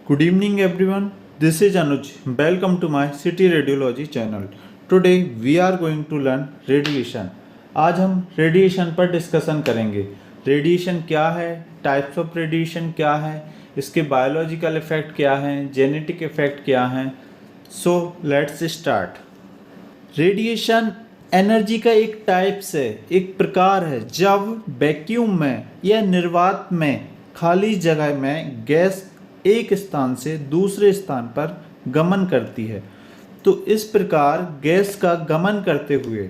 Good evening, everyone. This is Anuj. Welcome to my City Radiology channel. Today we are going to learn radiation. आज हम radiation पर discussion करेंगे. Radiation क्या है, types of radiation क्या है, इसके बायोलॉजिकल इफेक्ट क्या हैं, जेनेटिक इफेक्ट क्या हैं. So let's start. Radiation energy का एक टाइप्स है, एक प्रकार है जब वैक्यूम में या निर्वात में खाली जगह में गैस एक स्थान से दूसरे स्थान पर गमन करती है. तो इस प्रकार गैस का गमन करते हुए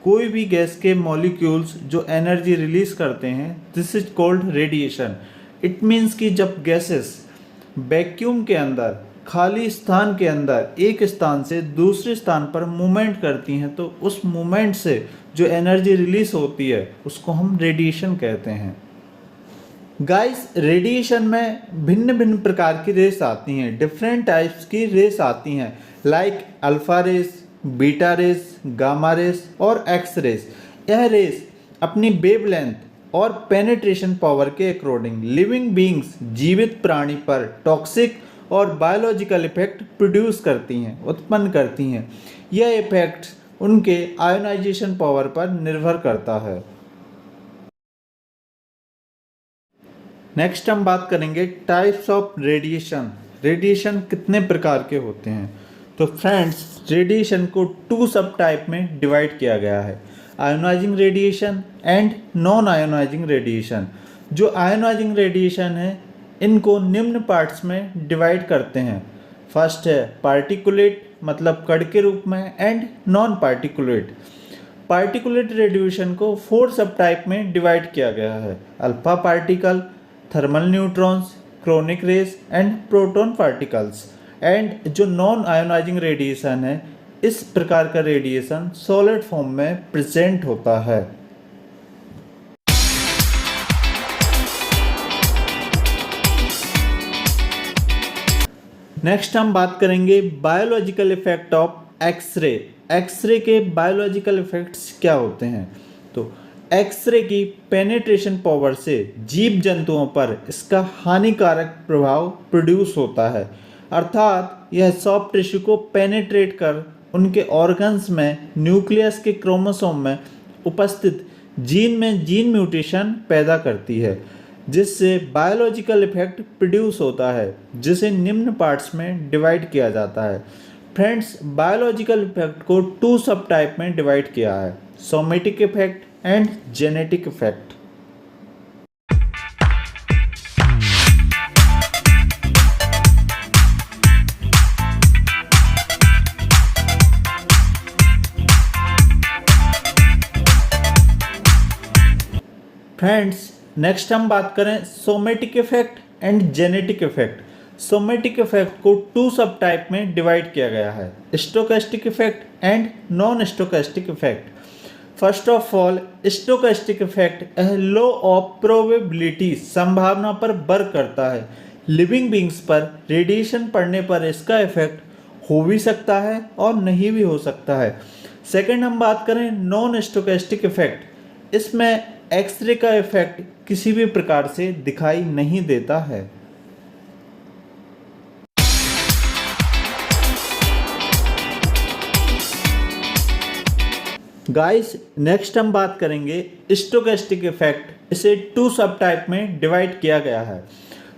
कोई भी गैस के मॉलिक्यूल्स जो एनर्जी रिलीज करते हैं, this is called radiation. It means कि जब गैसेस वैक्यूम के अंदर खाली स्थान के अंदर एक स्थान से दूसरे स्थान पर मूवमेंट करती हैं, तो उस मूवमेंट से जो एनर्जी रिलीज होती है उसको हम रेडिएशन कहते हैं. गाइस, रेडिएशन में भिन्न भिन्न प्रकार की रेस आती हैं, डिफरेंट टाइप्स की रेस आती हैं, like alpha rays, beta rays, gamma rays और एक्स रेस. यह रेस अपनी वेवलेंथ और पेनिट्रेशन पावर के अकॉर्डिंग लिविंग बीइंग्स जीवित प्राणी पर टॉक्सिक और बायोलॉजिकल इफेक्ट प्रोड्यूस करती हैं, उत्पन्न करती हैं. यह इफेक्ट उनके आयोनाइजेशन पावर पर निर्भर करता है. नेक्स्ट हम बात करेंगे टाइप्स ऑफ रेडिएशन. रेडिएशन कितने प्रकार के होते हैं. तो फ्रेंड्स, रेडिएशन को 2 सब टाइप में डिवाइड किया गया है, ionizing radiation and non ionizing radiation. जो आयोनाइजिंग रेडिएशन है इनको निम्न पार्ट्स में डिवाइड करते हैं. फर्स्ट है पार्टिकुलेट, मतलब कण के रूप में, and non particulate. Particulate radiation को 4 सब टाइप में डिवाइड किया गया है, alpha particle, thermal neutrons, chronic rays and proton particles. And जो नॉन आयोनाइजिंग रेडिएशन है, इस प्रकार का रेडिएशन सॉलिड फॉर्म में प्रेजेंट होता है. नेक्स्ट हम बात करेंगे biological effect of X ray. X ray के बायोलॉजिकल इफेक्ट्स क्या होते हैं. तो एक्सरे की पेनिट्रेशन पावर से जीव जंतुओं पर इसका हानिकारक प्रभाव प्रोड्यूस होता है, अर्थात यह सॉफ्ट टिश्यू को पेनिट्रेट कर उनके ऑर्गन्स में न्यूक्लियस के क्रोमोसोम में उपस्थित जीन में जीन म्यूटेशन पैदा करती है, जिससे बायोलॉजिकल इफेक्ट प्रोड्यूस होता है, जिसे निम्न पार्ट्स में डिवाइड किया जाता है. फ्रेंड्स, बायोलॉजिकल इफेक्ट को 2 सब टाइप में डिवाइड किया है, somatic effect and genetic effect. Friends, next हम बात करें somatic effect and genetic effect. Somatic effect को 2 सब टाइप में डिवाइड किया गया है, stochastic effect and non stochastic effect. First of all, stochastic effect law of probability, संभावना पर वर्क करता है. लिविंग बींग्स पर रेडिएशन पड़ने पर इसका इफेक्ट हो भी सकता है और नहीं भी हो सकता है. सेकंड हम बात करें नॉन स्टोकेस्टिक इफेक्ट. इसमें एक्सरे का इफेक्ट किसी भी प्रकार से दिखाई नहीं देता है. गाइस, नेक्स्ट हम बात करेंगे स्टोकेस्टिक इफेक्ट. इसे 2 सब टाइप में डिवाइड किया गया है.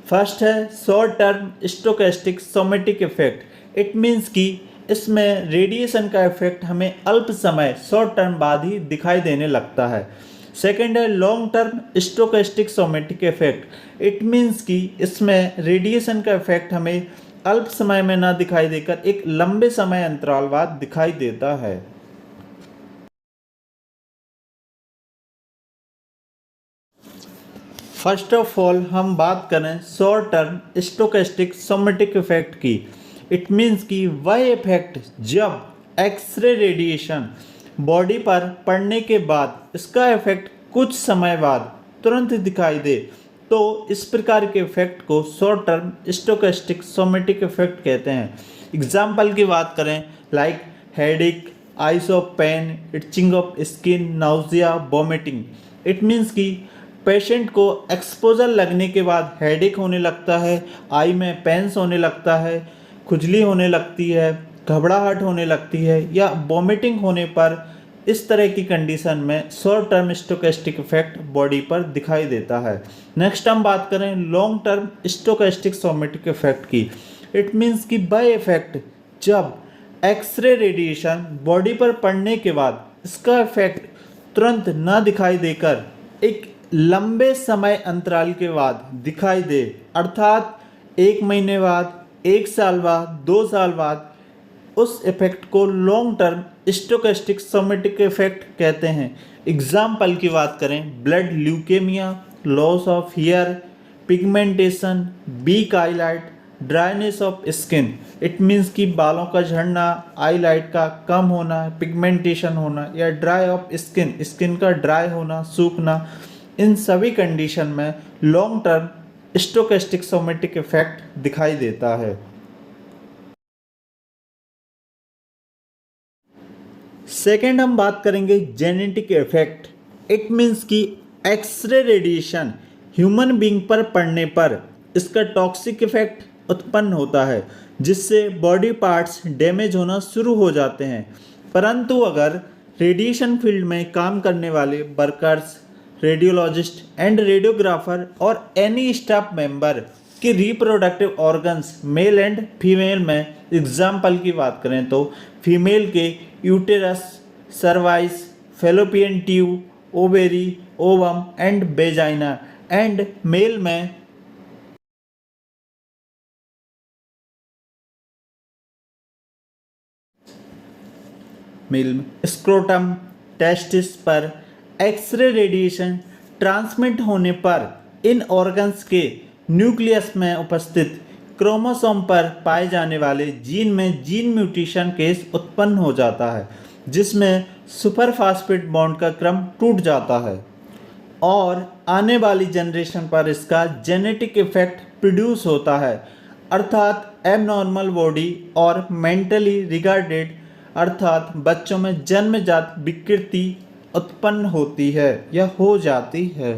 फर्स्ट है short term stochastic somatic effect. It means कि इसमें रेडिएशन का इफेक्ट हमें अल्प समय शॉर्ट टर्म बाद ही दिखाई देने लगता है. सेकेंड है long term stochastic somatic effect. It means कि इसमें रेडिएशन का इफेक्ट हमें अल्प समय में ना दिखाई देकर एक लंबे समय अंतराल बाद दिखाई देता है. फर्स्ट ऑफ ऑल हम बात करें short term stochastic somatic effect की. इट मीन्स कि वह इफेक्ट जब एक्सरे रेडिएशन बॉडी पर पड़ने के बाद इसका इफेक्ट कुछ समय बाद तुरंत दिखाई दे, तो इस प्रकार के इफेक्ट को short term stochastic somatic effect कहते हैं. एग्जाम्पल की बात करें, like headache, eyes of pain, itching of skin, nausea, vomiting. It means कि पेशेंट को एक्सपोजर लगने के बाद हेडेक होने लगता है, आई में पेन्स होने लगता है, खुजली होने लगती है, घबराहट होने लगती है या वॉमिटिंग होने पर इस तरह की कंडीशन में short term stochastic effect body पर दिखाई देता है। नेक्स्ट हम बात करें long term stochastic somatic effect की। इट मीन्स कि बाय इफेक्ट जब एक्सरे रेडिएशन बॉडी पर पड़ने के बाद इसका इफेक्ट तुरंत ना दिखाई देकर एक लंबे समय अंतराल के बाद दिखाई दे, अर्थात 1 महीने बाद, 1 साल बाद, 2 साल बाद, उस इफेक्ट को long term stochastic somatic effect कहते हैं। एग्जाम्पल की बात करें, blood leukaemia, loss of hair, pigmentation, weak eyesight, dryness of skin. It means कि बालों का झड़ना, आईलाइट का कम होना, पिगमेंटेशन होना या ड्राई ऑफ स्किन, स्किन का ड्राई होना, सूखना, इन सभी कंडीशन में long term stochastic somatic effect दिखाई देता है। सेकेंड हम बात करेंगे जेनेटिक इफेक्ट। इट मीन्स कि एक्सरे रेडिएशन ह्यूमन बीइंग पर पड़ने पर इसका टॉक्सिक इफेक्ट उत्पन्न होता है, जिससे बॉडी पार्ट्स डैमेज होना शुरू हो जाते हैं। परंतु अगर रेडिएशन फील्ड में काम करने वाले वर्कर्स, रेडियोलॉजिस्ट एंड रेडियोग्राफर और एनी स्टाफ मेंबर के reproductive organs male and female में, एग्जाम्पल की बात करें तो फीमेल के uterus, cervix, fallopian tube, ovary, ovum and vagina, and male में स्क्रोटम, टेस्टिस पर एक्सरे रेडिएशन ट्रांसमिट होने पर इन ऑर्गन्स के न्यूक्लियस में उपस्थित क्रोमोसोम पर पाए जाने वाले जीन में जीन म्यूटेशन केस उत्पन्न हो जाता है, जिसमें सुपरफास्फेट बॉन्ड का क्रम टूट जाता है और आने वाली जनरेशन पर इसका जेनेटिक इफेक्ट प्रोड्यूस होता है, अर्थात एबनॉर्मल बॉडी और मेंटली रिगार्डेड, अर्थात बच्चों में जन्मजात विकृति उत्पन्न होती है या हो जाती है।